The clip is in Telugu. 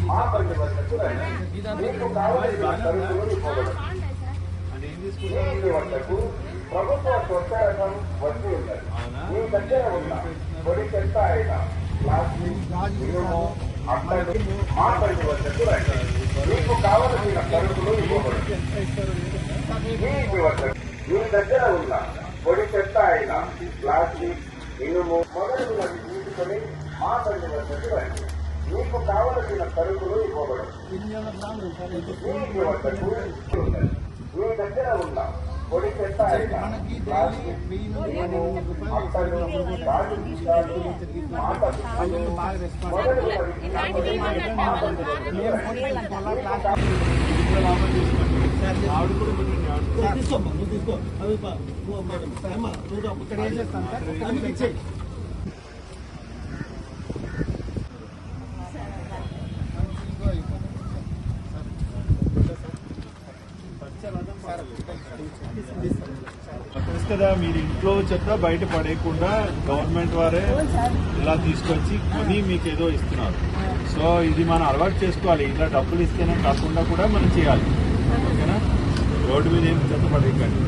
మా బండి వద్దకు రండి. మీకు కావలసిన సరుకులు ఇవ్వబడదు. మీ వద్దకు ప్రభుత్వ కొత్త రకం వస్తూ ఉన్నది. మీ దగ్గర ఉన్న పొడి చెత్త అయినా ప్లాస్టిక్, ఇనుము, అట్టలు మా బండి వద్దకు రండి. మీకు కావలసిన సరుకులు ఇవ్వబడదు. మీ దగ్గర ఉన్న పొడి చెత్త అయినా ప్లాస్టిక్, ఇనుము మొదలగునవి తీసుకొని మా బండి వద్దకు రండి. మీకు కావలసిన సరుకులు ఇవ్వబడదు. మీ దగ్గర ఉన్న పొడి చెత్త అయినా ప్లాస్టిక్, ఇనుము, అట్టలు, గాజు సీసాలు, మొదలగునవి తీసుకొని మా బండి కదా మీరు ఇంట్లో చెత్త బయట పడేయకుండా గవర్నమెంట్ వారే ఇలా తీసుకొచ్చి కొని మీకు ఏదో ఇస్తున్నారు. సో ఇది మనం అలవాటు చేసుకోవాలి. ఇలా డబ్బులు ఇస్తేనే కాకుండా కూడా మనం చేయాలి. ఓకేనా? రోడ్డు మీద ఏం చెత్త పడేయకండి.